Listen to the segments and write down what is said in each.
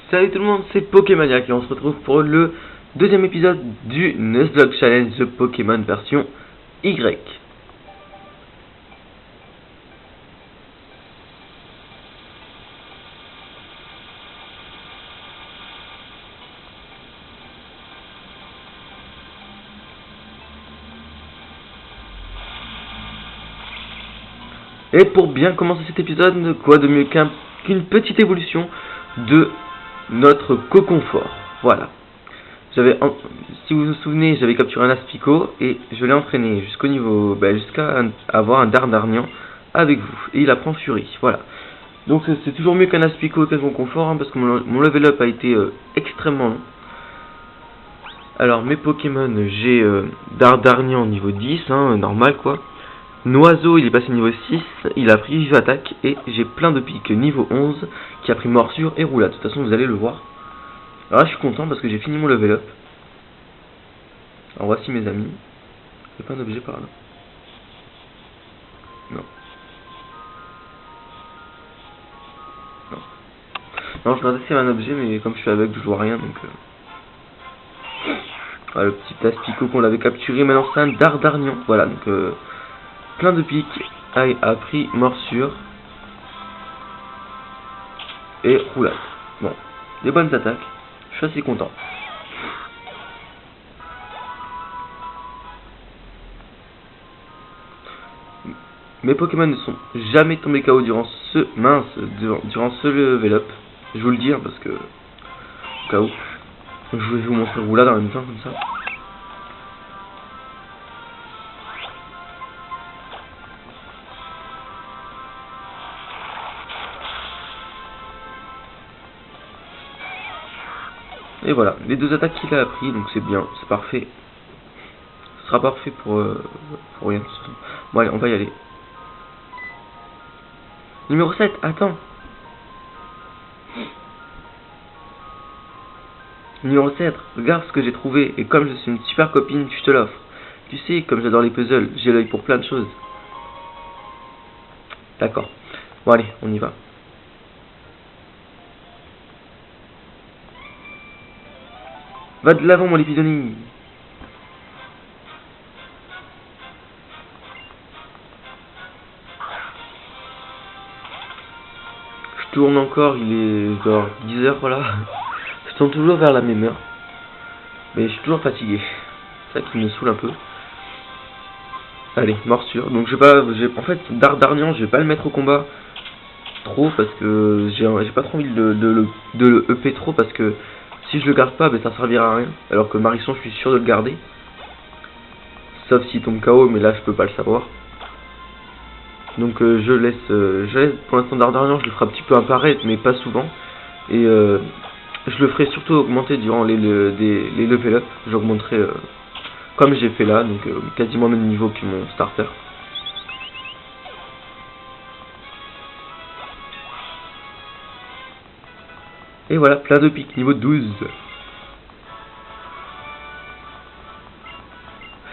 Salut tout le monde, c'est Pokémaniac et on se retrouve pour le deuxième épisode du Nuzlocke Challenge Pokémon version Y. Et pour bien commencer cet épisode, quoi de mieux qu'une petite évolution de notre Coconfort. Voilà. Si vous vous souvenez, j'avais capturé un Aspico et je l'ai entraîné jusqu'au niveau, jusqu'à avoir un Dardarnian avec vous. Et il apprend Fury. Voilà. Donc c'est toujours mieux qu'un Aspico et qu'un Coconfort, parce que mon level up a été extrêmement long. Alors mes Pokémon, j'ai Dardarnian niveau 10, normal quoi. Noiseau, il est passé niveau 6, il a pris Vive Attaque, et j'ai plein de pics niveau 11 qui a pris Morsure et Roulade. De toute façon, vous allez le voir. Alors là, je suis content parce que j'ai fini mon level up. Alors voici mes amis. Il n'y a pas un objet par là. Non. Non. Non, je regardais s'il y avait un objet, mais comme je suis aveugle, je vois rien, donc... Voilà, le petit Aspico qu'on l'avait capturé, maintenant c'est un Dardarnian. Voilà, donc... plein de pics, a pris Morsure et Roulade. Bon, des bonnes attaques, je suis assez content. Mes Pokémon ne sont jamais tombés KO durant durant ce level up. Je vous le dis, parce que au cas où, je vais vous montrer Roulade en même temps comme ça. Et voilà, les deux attaques qu'il a appris, donc c'est bien, c'est parfait. Ce sera parfait pour rien. Bon allez, on va y aller. Numéro 7, attends. Numéro 7, regarde ce que j'ai trouvé, et comme je suis une super copine, je te l'offre. Tu sais, comme j'adore les puzzles, j'ai l'œil pour plein de choses. D'accord. Bon allez, on y va. Va de l'avant, mon Lépidonie. Je tourne encore, il est genre 10 h, voilà. Je tourne toujours vers la même heure. Mais je suis toujours fatigué. C'est ça qui me saoule un peu. Allez, Morsure. Donc en fait, Dardarnian, je vais pas le mettre au combat trop parce que j'ai pas trop envie de le EP trop, parce que si je le garde pas, ça servira à rien. Alors que Marisson, je suis sûr de le garder. Sauf s'il tombe KO, mais là je peux pas le savoir. Donc je laisse pour l'instant Dardarnian, je le ferai un petit peu apparaître, mais pas souvent. Et je le ferai surtout augmenter durant les level up. J'augmenterai comme j'ai fait là, donc quasiment au même niveau que mon starter. Et voilà, plein de pics, niveau 12.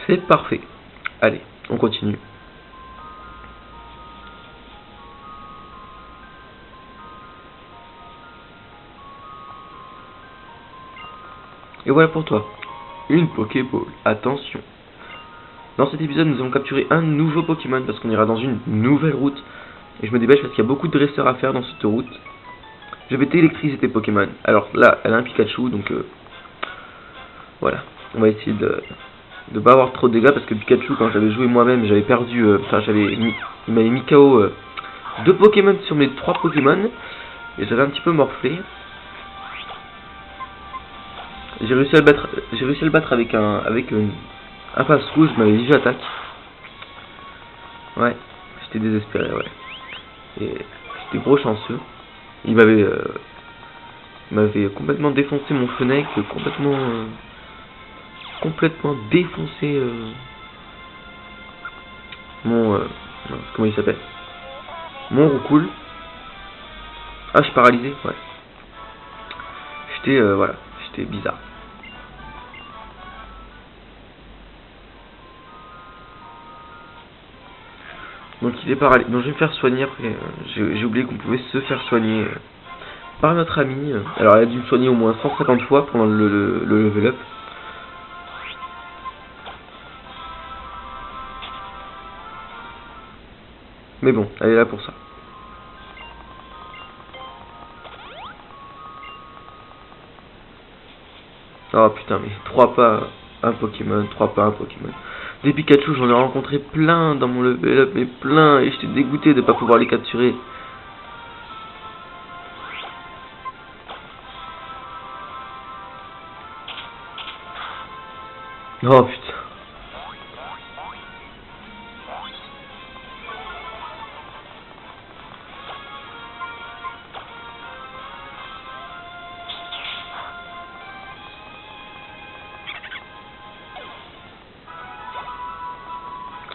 C'est parfait. Allez, on continue. Et voilà pour toi, une Pokéball. Attention. Dans cet épisode, nous allons capturer un nouveau Pokémon parce qu'on ira dans une nouvelle route. Et je me dépêche parce qu'il y a beaucoup de dresseurs à faire dans cette route. Je vais télécriser tes Pokémon. Alors là, elle a un Pikachu, donc voilà. On va essayer de pas avoir trop de dégâts, parce que Pikachu, quand j'avais joué moi-même, j'avais perdu, il m'avait mis KO 2 Pokémon sur mes 3 Pokémon, et j'avais un petit peu morflé. J'ai réussi à le battre avec un passe rouge, il m'avait dit j'attaque. Ouais, j'étais désespéré, ouais. Et j'étais gros chanceux. Il m'avait complètement défoncé mon Fennec, complètement défoncé comment il s'appelle, mon Roucoule. Ah, je suis paralysé, ouais. Voilà, j'étais bizarre. Donc il est paralysé. Donc je vais me faire soigner après. J'ai oublié qu'on pouvait se faire soigner par notre ami. Alors, elle a dû me soigner au moins 150 fois pendant le level up. Mais bon, elle est là pour ça. Oh putain, mais 3 pas, un Pokémon, 3 pas, un Pokémon. Des Pikachu, j'en ai rencontré plein dans mon level up, mais plein, et j'étais dégoûté de pas pouvoir les capturer. Oh putain.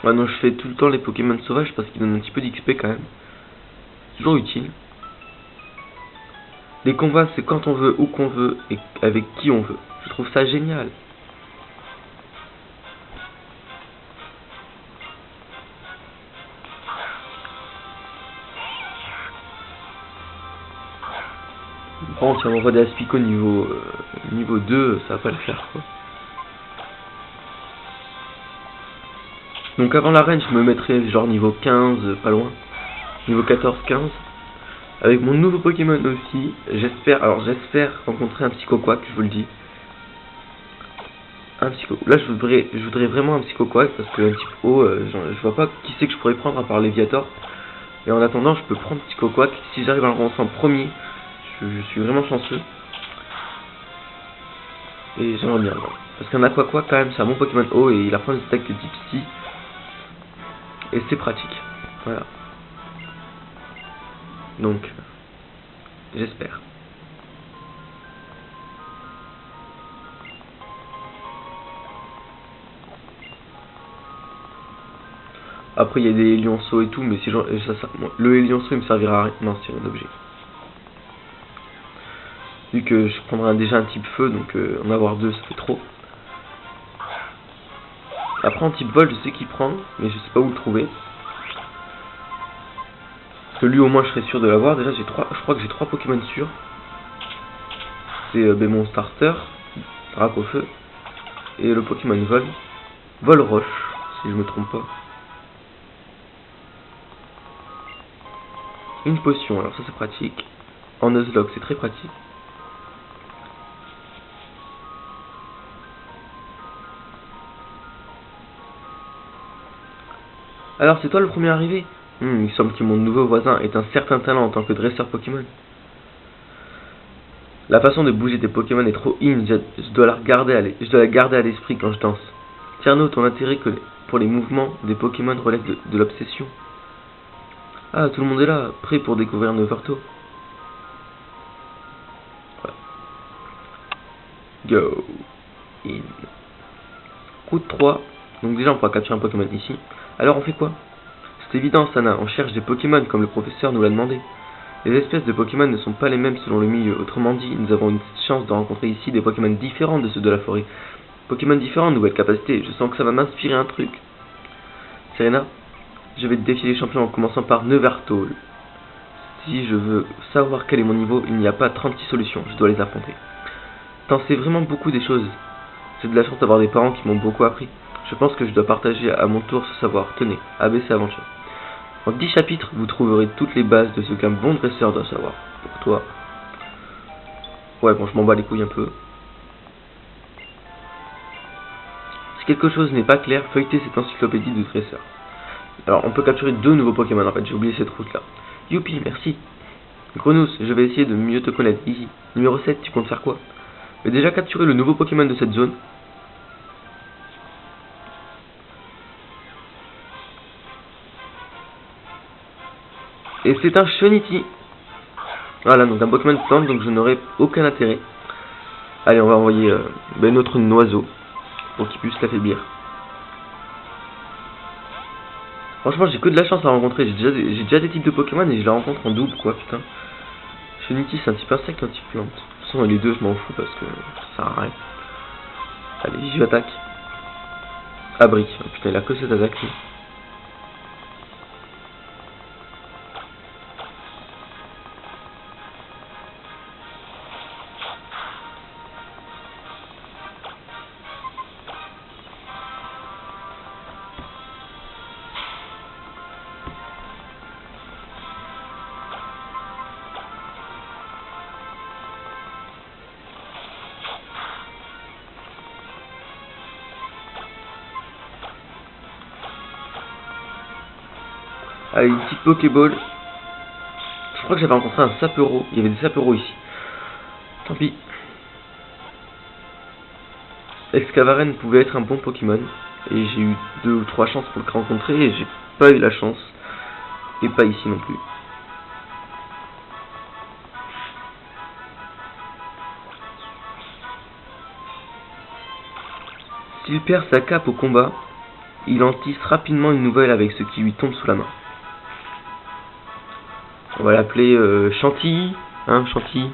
Ah non, je fais tout le temps les Pokémon sauvages parce qu'ils donnent un petit peu d'XP quand même. Toujours utile. Les combats, c'est quand on veut, où qu'on veut et avec qui on veut. Je trouve ça génial. Bon, si on envoie des Aspico niveau 2, ça va pas le faire quoi. Donc avant l'arène, je me mettrais genre niveau 15, pas loin. Niveau 14-15. Avec mon nouveau Pokémon aussi, j'espère rencontrer un Psychoquack, je vous le dis. Là je voudrais vraiment un Psychoquack parce que un type haut, je vois pas qui c'est que je pourrais prendre à part Léviator. Et en attendant, je peux prendre Psychoquack. Si j'arrive à le rencontrer en premier, je suis vraiment chanceux. Et j'aimerais bien. Ouais. Parce qu'un Aquaquack quand même, c'est un bon Pokémon haut et il apprend des attaques de type Psy. Et c'est pratique. Voilà. Donc, j'espère. Après, il y a des lionceaux et tout, mais si bon, le lionceau il me servira à rien. Non, c'est un objet. Vu que je prendrai déjà un type feu, donc en avoir 2, ça fait trop. Après, en type vol, je sais qu'il prend, mais je sais pas où le trouver. Parce que lui, au moins, je serais sûr de l'avoir. Déjà, je crois que j'ai 3 Pokémon sûrs. C'est mon starter, Dracofeu, et le Pokémon vol. Vol roche, si je me trompe pas. Une potion, alors ça c'est pratique. En Nuzlocke, c'est très pratique. Alors c'est toi le premier arrivé. Il semble que mon nouveau voisin ait un certain talent en tant que dresseur Pokémon. La façon de bouger des Pokémon est trop in, je dois la garder à l'esprit quand je danse. Tierno, ton intérêt pour les mouvements des Pokémon relève de l'obsession. Ah, tout le monde est là, prêt pour découvrir Noverto. Ouais. Go in. Route 3. Donc déjà on pourra capturer un Pokémon ici. Alors on fait quoi? C'est évident Sana, on cherche des Pokémon comme le professeur nous l'a demandé. Les espèces de Pokémon ne sont pas les mêmes selon le milieu. Autrement dit, nous avons une chance de rencontrer ici des Pokémon différents de ceux de la forêt. Pokémon différents, nouvelles capacités. Je sens que ça va m'inspirer un truc. Serena, je vais te défier les champions en commençant par Neverto. Si je veux savoir quel est mon niveau, il n'y a pas 36 solutions. Je dois les affronter. T'en sais vraiment beaucoup des choses. J'ai de la chance d'avoir des parents qui m'ont beaucoup appris. Je pense que je dois partager à mon tour ce savoir. Tenez, ABC Aventure. En 10 chapitres, vous trouverez toutes les bases de ce qu'un bon dresseur doit savoir. Pour toi. Ouais, bon, je m'en bats les couilles un peu. Si quelque chose n'est pas clair, feuilletez cette encyclopédie de dresseur. Alors, on peut capturer 2 nouveaux Pokémon en fait, j'ai oublié cette route là. Youpi, merci. Grenousse, je vais essayer de mieux te connaître. Easy. Numéro 7, tu comptes faire quoi? J'ai déjà capturé le nouveau Pokémon de cette zone. Et c'est un Shonity. Voilà, donc un Pokémon plante, donc je n'aurai aucun intérêt. Allez, on va envoyer notre oiseau pour qu'il puisse l'affaiblir. Franchement, j'ai que de la chance à rencontrer. J'ai déjà des types de Pokémon et je la rencontre en double, quoi, putain. Shonity, c'est un type insecte ou un type plante? De toute façon, les deux, je m'en fous parce que ça sert à rien. Allez, j'y attaque. Abrique. Oh, putain, il a que cette attaque. Lui. Allez, une petite Pokéball. Je crois que j'avais rencontré un Sapero. Il y avait des Sapero ici. Tant pis. Excavaren pouvait être un bon Pokémon. Et j'ai eu 2 ou 3 chances pour le rencontrer. Et j'ai pas eu la chance. Et pas ici non plus. S'il perd sa cape au combat, il en tisse rapidement une nouvelle avec ce qui lui tombe sous la main. On va l'appeler Chantilly, hein, Chantilly.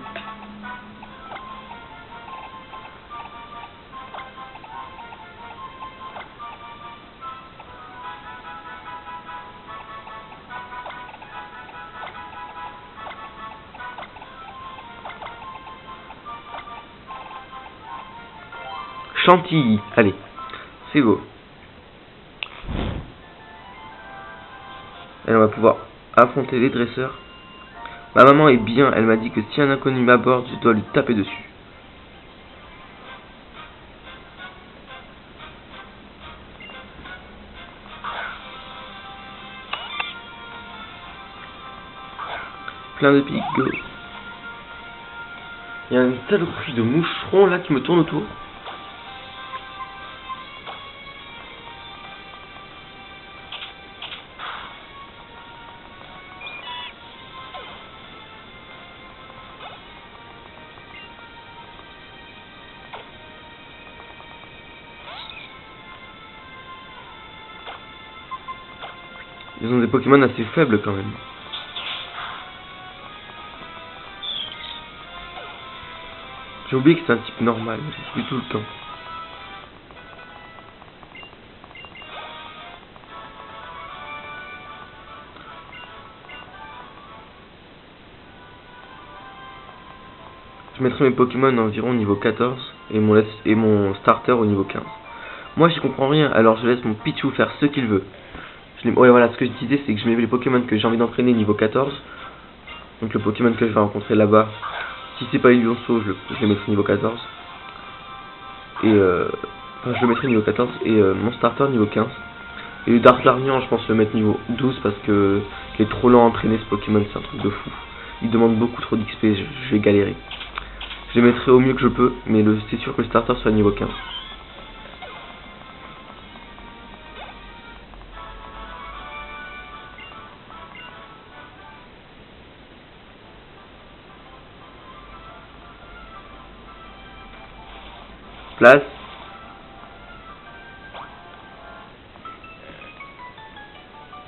Chantilly, allez, c'est go. Et on va pouvoir affronter les dresseurs. Ma maman est bien, elle m'a dit que si un inconnu m'aborde, je dois lui taper dessus. Plein de pics, go. Il y a une saloperie de moucherons là qui me tourne autour. Ils ont des Pokémon assez faibles quand même. J'ai oublié que c'est un type normal, je suis tout le temps. Je mettrai mes Pokémon environ niveau 14 et mon starter au niveau 15. Moi j'y comprends rien, alors je laisse mon Pichu faire ce qu'il veut. Ouais, voilà, ce que je disais c'est que je mets les Pokémon que j'ai envie d'entraîner niveau 14. Donc le Pokémon que je vais rencontrer là-bas, si c'est pas Ilionso, je le mettrai niveau 14. Et enfin je le mettrai niveau 14 et mon starter niveau 15. Et le Darklarnian je pense le mettre niveau 12 parce que il est trop lent à entraîner ce Pokémon, c'est un truc de fou. Il demande beaucoup trop d'XP, je vais galérer. Je les mettrai au mieux que je peux, mais c'est sûr que le starter soit niveau 15. Place.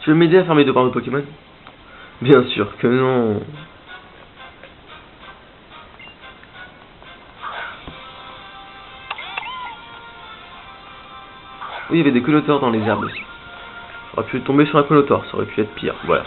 Tu veux m'aider à faire mes devoirs de Pokémon? Bien sûr que non. Oui, il y avait des Conotors dans les herbes aussi. J'aurais pu tomber sur un Conotor, ça aurait pu être pire, voilà.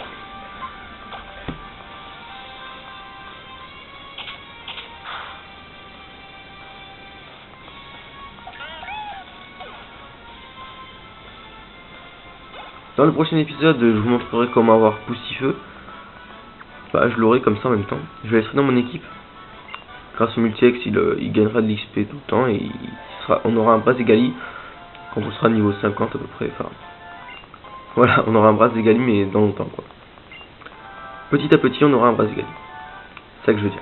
Dans le prochain épisode, je vous montrerai comment avoir Poussifeu. Bah, je l'aurai comme ça en même temps. Je le laisserai dans mon équipe. Grâce au multi-ex, il gagnera de l'XP tout le temps et on aura un Brazegali quand on sera niveau 50 à peu près. Enfin, voilà, on aura un Brazegali mais dans longtemps quoi. Petit à petit, on aura un Brazegali. C'est ça que je veux dire.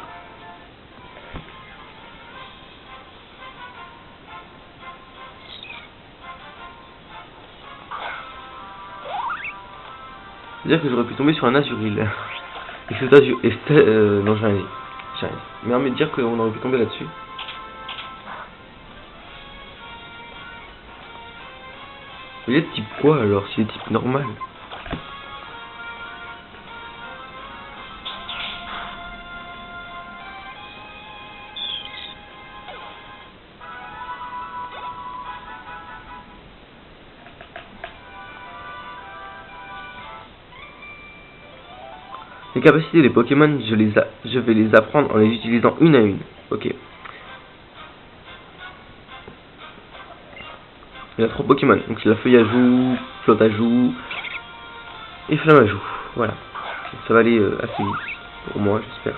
C'est-à-dire que j'aurais pu tomber sur un Azuril. Et cet Azuril... non, j'ai rien. Mais on va me dire qu'on aurait pu tomber là-dessus. Il est de type quoi alors, s'il est de type normal? Les capacités des Pokémon, je vais les apprendre en les utilisant une à une. Ok. Il y a 3 Pokémon. Donc c'est la Feuille à Joue, Flotte à Joue et Flamme à Joue. Voilà. Donc, ça va aller assez vite. Pour moi, j'espère.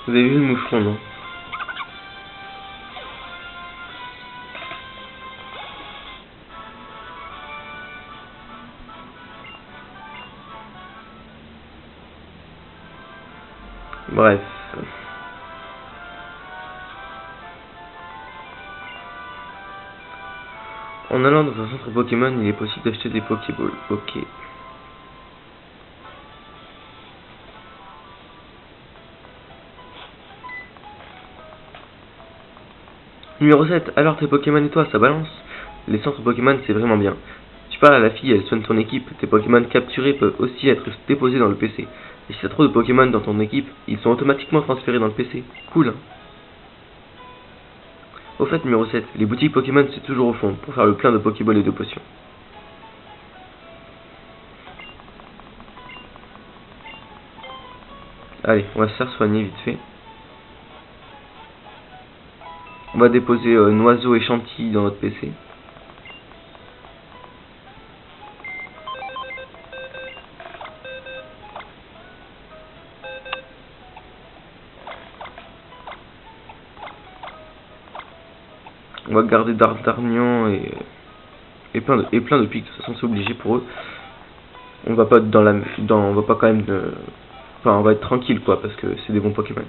Vous avez vu le moucheron, non? Bref. En allant dans un centre Pokémon, il est possible d'acheter des Pokéballs. Ok. Numéro 7. Alors tes Pokémon et toi, ça balance? Les centres Pokémon, c'est vraiment bien. Tu parles à la fille, elle soigne ton équipe. Tes Pokémon capturés peuvent aussi être déposés dans le PC. Et si t'as trop de Pokémon dans ton équipe, ils sont automatiquement transférés dans le PC. Cool, hein? Au fait, numéro 7, les boutiques Pokémon c'est toujours au fond, pour faire le plein de Pokéballs et de potions. Allez, on va se faire soigner vite fait. On va déposer Noiseau et Chantilly dans notre PC. On va garder Dardarnian et plein de pics, de toute façon c'est obligé pour eux. On va pas on va pas quand même enfin on va être tranquille quoi parce que c'est des bons Pokémon.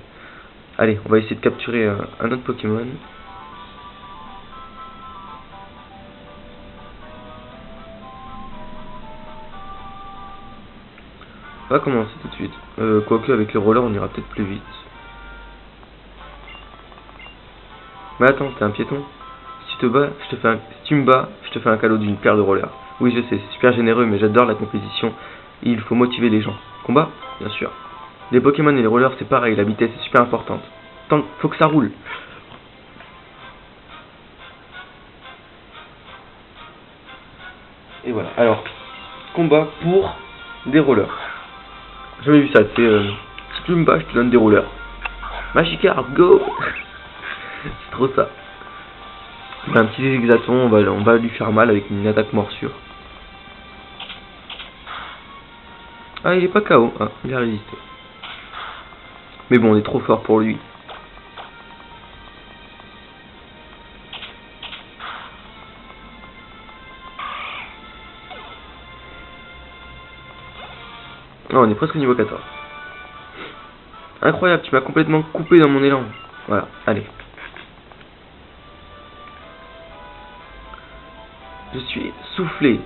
Allez, on va essayer de capturer un autre Pokémon. On va commencer tout de suite. Quoique avec le roller on ira peut-être plus vite. Mais attends, t'es un piéton. Si tu me bats, je te fais un cadeau d'une paire de rollers. Oui, je sais, c'est super généreux, mais j'adore la compétition. Et il faut motiver les gens. Combat? Bien sûr. Les Pokémon et les rollers, c'est pareil, la vitesse est super importante. Faut que ça roule. Et voilà. Alors, combat pour des rollers. J'ai jamais vu ça, si tu me bats, je te donne des rollers. Magikarp, go! C'est trop ça. Un petit Exaton, on va lui faire mal avec une attaque morsure. Ah, il est pas KO. Ah, il a résisté. Mais bon, on est trop fort pour lui. Oh, on est presque au niveau 14. Incroyable, tu m'as complètement coupé dans mon élan. Voilà, allez. Je suis soufflé.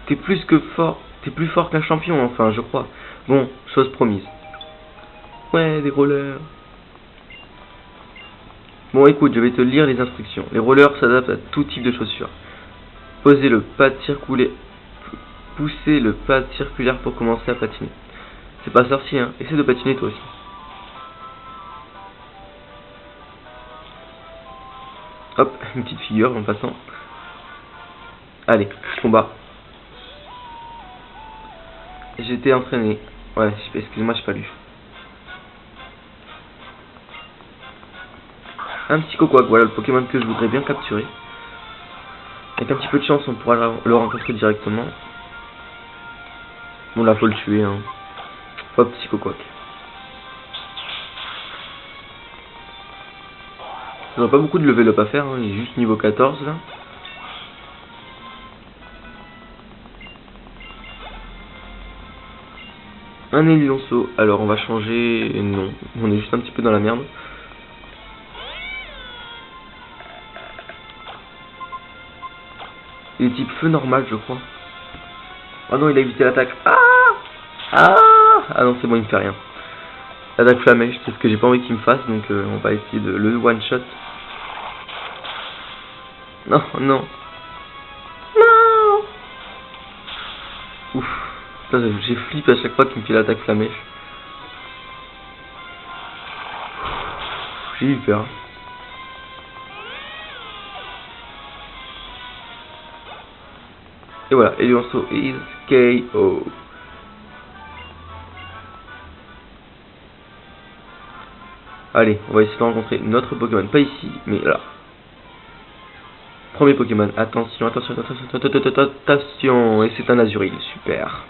T'es plus que fort. T'es plus fort qu'un champion, enfin, je crois. Bon, chose promise. Ouais, des rollers. Bon, écoute, je vais te lire les instructions. Les rollers s'adaptent à tout type de chaussures. Posez le pad circulaire. Poussez le pad circulaire pour commencer à patiner. C'est pas sorcier, hein. Essaie de patiner toi aussi. Hop, une petite figure en passant. Allez, combat. J'étais entraîné. Ouais, excuse-moi, j'ai pas lu. Un petit Cocoac, voilà le Pokémon que je voudrais bien capturer. Avec un petit peu de chance, on pourra le rencontrer directement. Bon, là, faut le tuer, hein. Hop, petit Cocoac. On n'a pas beaucoup de level up à faire, hein. Il est juste niveau 14 là. Un Élionceau, alors on va changer, non, on est juste un petit peu dans la merde. Il est type feu normal je crois. Oh non, il a évité l'attaque. Ah non, c'est bon, il me fait rien. L'attaque flamèche, c'est ce que j'ai pas envie qu'il me fasse, donc on va essayer de le one shot. Non, non. Non. Ouf. J'ai flippé à chaque fois qu'il me fait l'attaque flamèche. J'ai eu peur. Et voilà, Élionceau is KO. Allez, on va essayer de rencontrer notre Pokémon. Pas ici, mais là. Premier Pokémon. Attention, attention, attention, attention. Et c'est un Azuril. Super.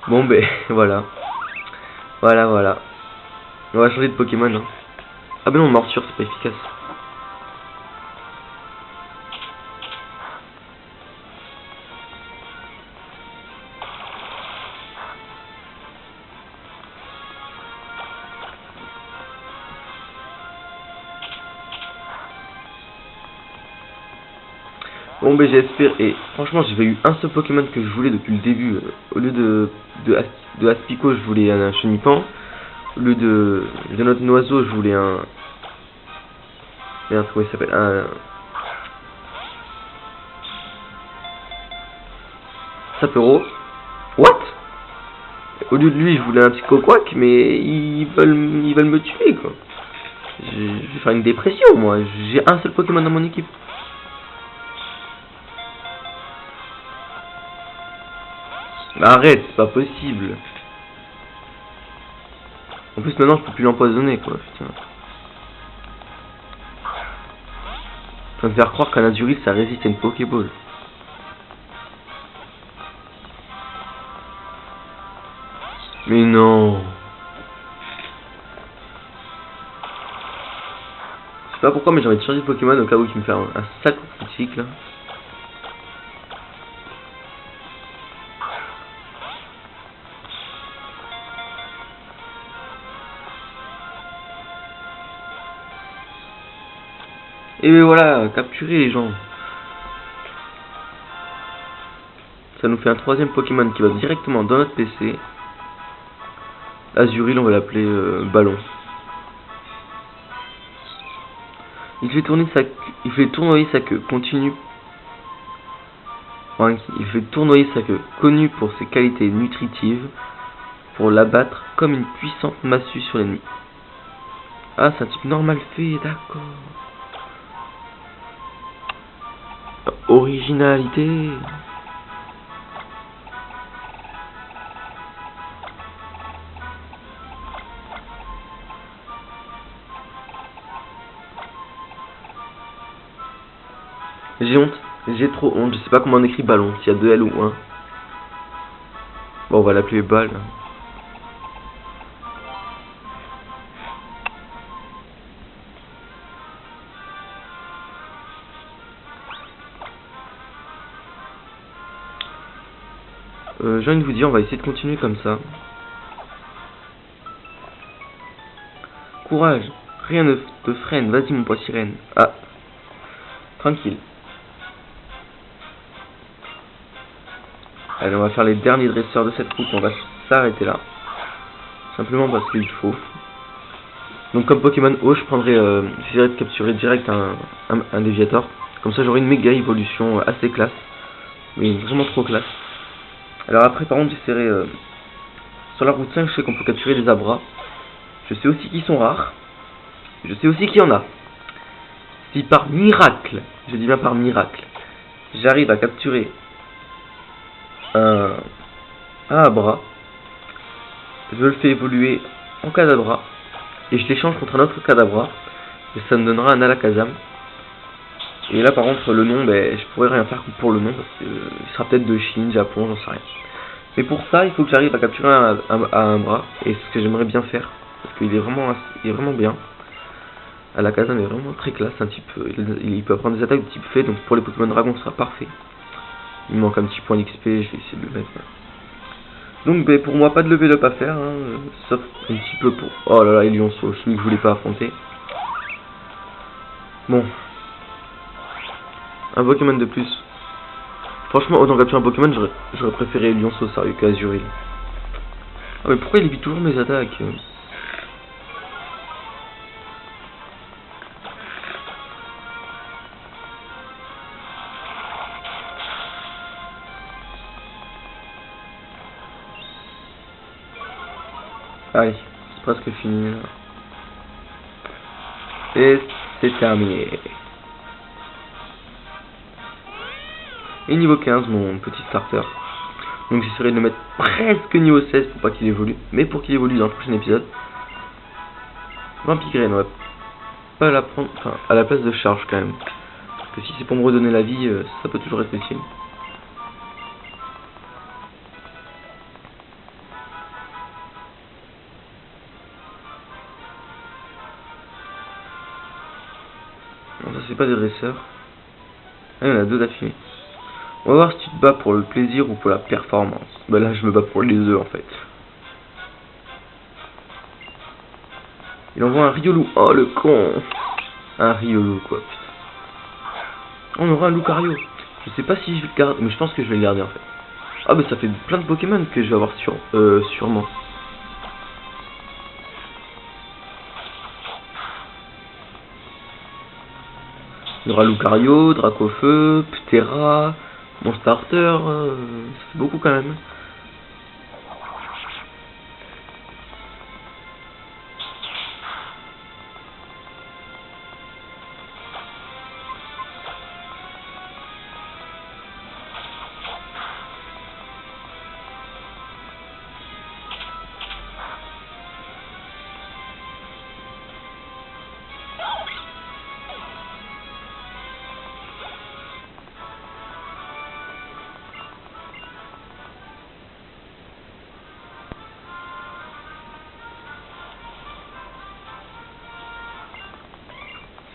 Bon, ben, voilà. Voilà. On va changer de Pokémon. Hein. Ah ben non, morsure, c'est pas efficace. Bon ben j'espère, et franchement j'avais eu un seul Pokémon que je voulais depuis le début, au lieu de Aspico je voulais un Chenipan, au lieu de notre oiseau je voulais un... Merde, comment il s'appelle, un... Sapero. What? Au lieu de lui je voulais un Psychoquack, mais ils veulent me tuer quoi. Je vais faire une dépression moi, j'ai un seul Pokémon dans mon équipe. Arrête, c'est pas possible. En plus maintenant je peux plus l'empoisonner quoi, putain. Ça me faire croire qu'un Azuril ça résiste à une Pokéball. Mais non. Je sais pas pourquoi mais j'ai envie de changer de Pokémon au cas où il me fait un sacre critique là. Et ben voilà, capturer les gens. Ça nous fait un troisième Pokémon qui va directement dans notre PC. Azuril, on va l'appeler Ballon. Il fait tournoyer sa queue. Continue. Enfin, il fait tournoyer sa queue. Connu pour ses qualités nutritives. Pour l'abattre comme une puissante massue sur l'ennemi. Ah, c'est un type normal fait, d'accord. Originalité. J'ai honte, j'ai trop honte, je sais pas comment on écrit ballon, s'il y a 2 L ou 1. Bon, on va l'appeler balle. J'ai envie de vous dire, on va essayer de continuer comme ça. Courage, rien ne te freine, vas-y mon poids sirène. Ah, tranquille. Allez, on va faire les derniers dresseurs de cette route, on va s'arrêter là. Simplement parce qu'il faut. Donc comme Pokémon eau, je prendrai, j'essaierai de capturer direct un Déviator. Comme ça j'aurai une méga évolution assez classe. Mais vraiment trop classe. Alors après par contre j'essaierai... sur la route 5 je sais qu'on peut capturer des Abras. Je sais aussi qu'ils sont rares. Je sais aussi qu'il y en a. Si par miracle, je dis bien par miracle, j'arrive à capturer un Abra, je le fais évoluer en Kadabra et je l'échange contre un autre Kadabra et ça me donnera un Alakazam. Et là par contre le nom, ben, je pourrais rien faire pour le nom parce que il sera peut-être de Chine, Japon, j'en sais rien. Mais pour ça il faut que j'arrive à capturer un bras, et c'est ce que j'aimerais bien faire parce qu'il est vraiment bien. Alakazam est vraiment très classe, un type, il peut apprendre des attaques de type fée, donc pour les Pokémon Dragon ce sera parfait. Il me manque un petit point d'XP, je vais essayer de le mettre. Donc ben, pour moi pas de level up à faire, hein, sauf un petit peu pour... Oh là là, Lionceau, celui que je voulais pas affronter. Bon. Un Pokémon de plus. Franchement, autant capturer un Pokémon, j'aurais préféré Lionceau sérieux qu'Azuril. Ah mais pourquoi il évite toujours mes attaques? Allez, c'est presque fini là. Et c'est terminé. Et niveau 15, mon petit starter. Donc j'essaierai de le mettre presque niveau 16 pour pas qu'il évolue. Mais pour qu'il évolue dans le prochain épisode. Vampigraine, on va pas la prendre, enfin à la place de charge quand même. Parce que si c'est pour me redonner la vie, ça peut toujours être utile. Non, ça c'est pas des dresseurs. Ah, il y en a deux d'affilée. On va voir si tu te bats pour le plaisir ou pour la performance. Bah là je me bats pour les œufs en fait. Il envoie un Riolu. Oh le con. Un Riolu quoi. On aura un Lucario. Je sais pas si je vais le garder, mais je pense que je vais le garder en fait. Ah bah ça fait plein de Pokémon que je vais avoir sûrement. Il y aura Lucario, Dracofeu, Ptera, mon starter, c'est beaucoup quand même.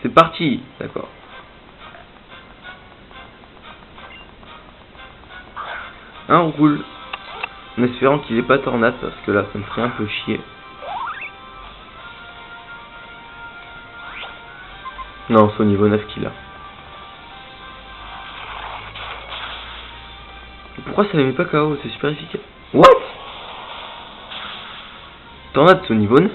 C'est parti, d'accord. Un roule. En espérant qu'il ait pas tornade parce que là ça me ferait un peu chier. Non, c'est au niveau 9 qu'il a. Pourquoi ça ne met pas KO? C'est super efficace. What? Tornade c'est au niveau 9.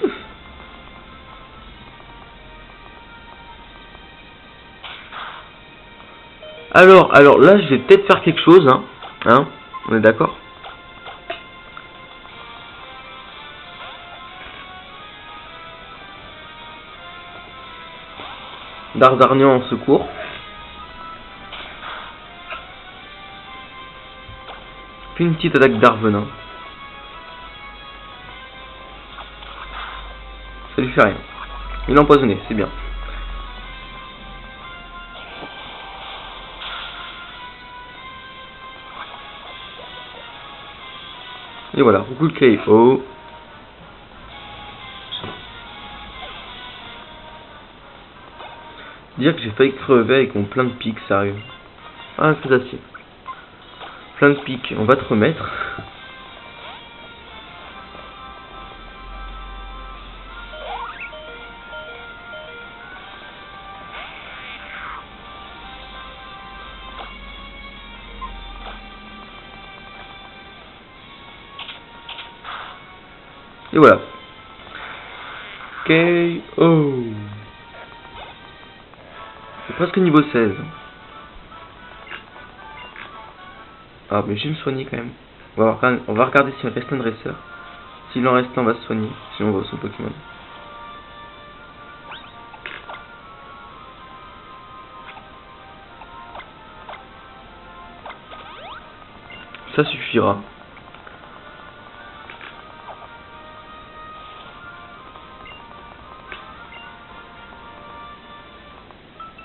Alors là je vais peut-être faire quelque chose, hein, on est d'accord? Dardarnian en secours. Puis une petite attaque d'Arvenin. Ça lui fait rien. Il est empoisonné, c'est bien. Et voilà, beaucoup de KO. Dire que j'ai failli crever avec mon plein de pics, sérieux. Ah, un crétacier. Plein de pics, on va te remettre. Et voilà. KO. C'est presque niveau 16. Ah mais je vais me soigner quand même. On va regarder s'il reste un dresseur. S'il en reste un, on va se soigner. Sinon on va son Pokémon. Ça suffira.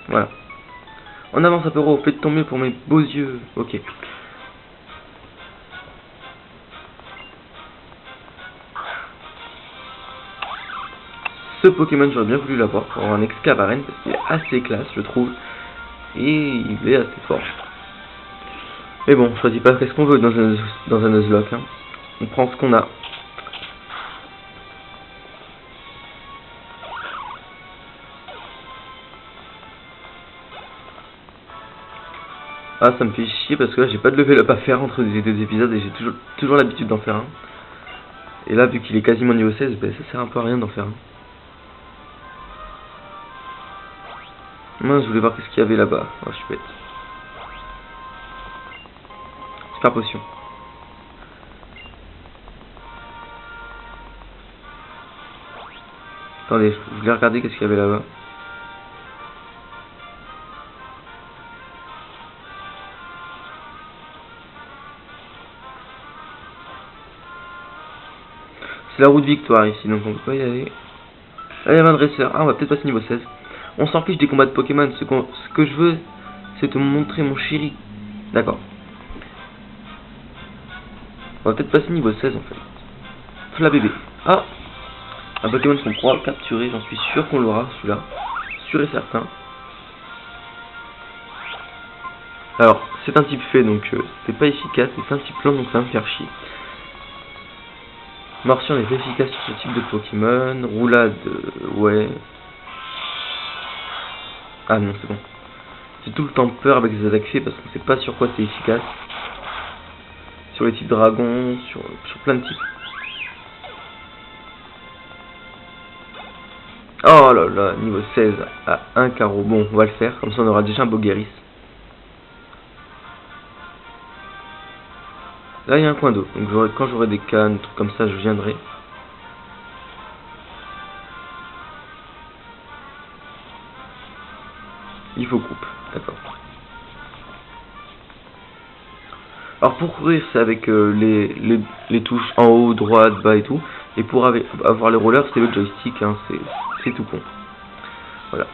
Voilà. En avance, apéro, fais de ton mieux pour mes beaux yeux. Ok. Ce Pokémon, j'aurais bien voulu l'avoir pour avoir un Excavaren parce qu'il est assez classe, je trouve. Et il est assez fort. Mais bon, on choisit pas qu'est-ce qu'on veut dans un Nuzlocke. Hein. On prend ce qu'on a. Ah, ça me fait chier parce que là j'ai pas de level up à faire entre les deux épisodes et j'ai toujours l'habitude d'en faire un. Et là, vu qu'il est quasiment niveau 16, ben, ça sert un peu à rien d'en faire un. Moi, je voulais voir qu'est-ce qu'il y avait là-bas. Oh, je suis bête. Super potion. Attendez, je voulais regarder qu'est-ce qu'il y avait là-bas. C'est la route victoire ici, donc on peut pas y aller. Là, il y avait un dresseur. Ah, on va peut-être passer niveau 16. On s'en fiche des combats de Pokémon. Ce que je veux, c'est te montrer mon chéri. D'accord. On va peut-être passer niveau 16 en fait. Fla bébé. Ah, un Pokémon qu'on croit capturer. J'en suis sûr qu'on l'aura celui-là. Sûr et certain. Alors, c'est un type fée, donc c'est pas efficace, et c'est un type lent, donc ça va me faire chier. Morsion est efficace sur ce type de Pokémon. Roulade, ouais. Ah non, c'est bon. J'ai tout le temps peur avec les attaques fées parce qu'on sait pas sur quoi c'est efficace. Sur les types dragons, sur plein de types. Oh là là, niveau 16 à 1 carreau. Bon, on va le faire, comme ça on aura déjà un Bogeris. Là il y a un coin d'eau, donc quand j'aurai des cannes, trucs comme ça, je viendrai. Il faut coupe, d'accord. Alors pour courir c'est avec les touches en haut, droite, bas et tout. Et pour avoir les rollers c'est le joystick, hein, c'est tout con. Voilà.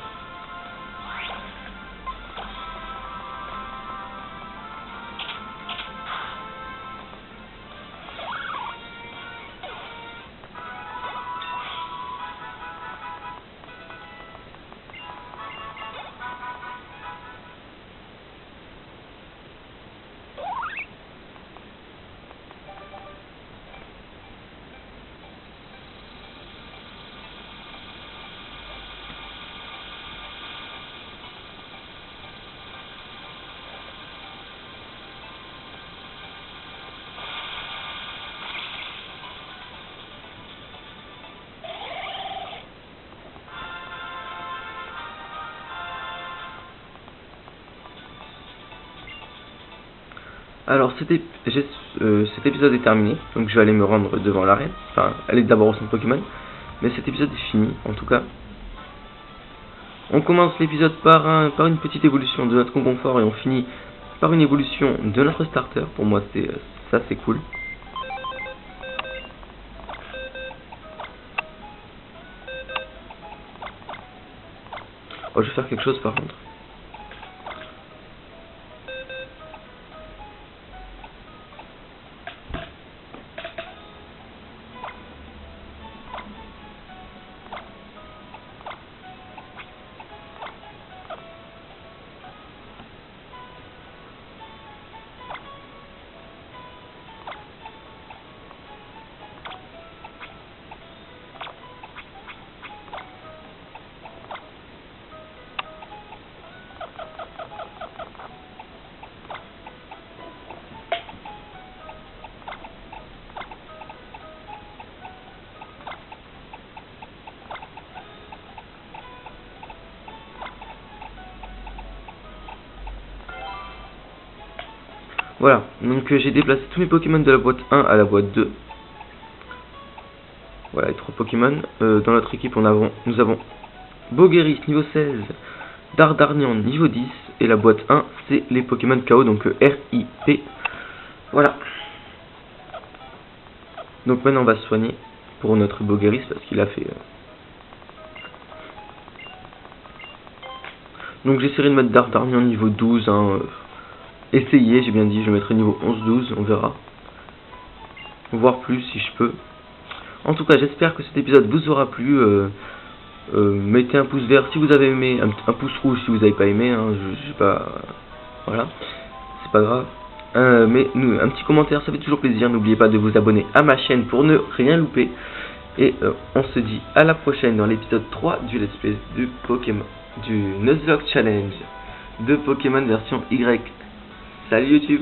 Alors cet épisode est terminé, donc je vais aller me rendre devant l'arène, enfin aller d'abord au centre Pokémon, mais cet épisode est fini en tout cas. On commence l'épisode par une petite évolution de notre confort et on finit par une évolution de notre starter. Pour moi ça c'est cool. Oh, je vais faire quelque chose par contre. Voilà, donc j'ai déplacé tous mes Pokémon de la boîte 1 à la boîte 2. Voilà les 3 Pokémon. Dans notre équipe nous avons Bogeris niveau 16, Dardarnian niveau 10, et la boîte 1 c'est les Pokémon KO, donc RIP. Voilà. Donc maintenant on va se soigner pour notre Bogeris parce qu'il a fait... Donc j'essaierai de mettre Dardarnian niveau 12, hein. Essayez, j'ai bien dit, je mettrai niveau 11-12, on verra. Voire plus si je peux. En tout cas, j'espère que cet épisode vous aura plu. Mettez un pouce vert si vous avez aimé, un pouce rouge si vous n'avez pas aimé, hein, je sais pas... Voilà, c'est pas grave. Mais un petit commentaire, ça fait toujours plaisir. N'oubliez pas de vous abonner à ma chaîne pour ne rien louper. Et on se dit à la prochaine dans l'épisode 3 du Let's Play du Pokémon, du Nuzlocke Challenge de Pokémon version Y. Salut YouTube!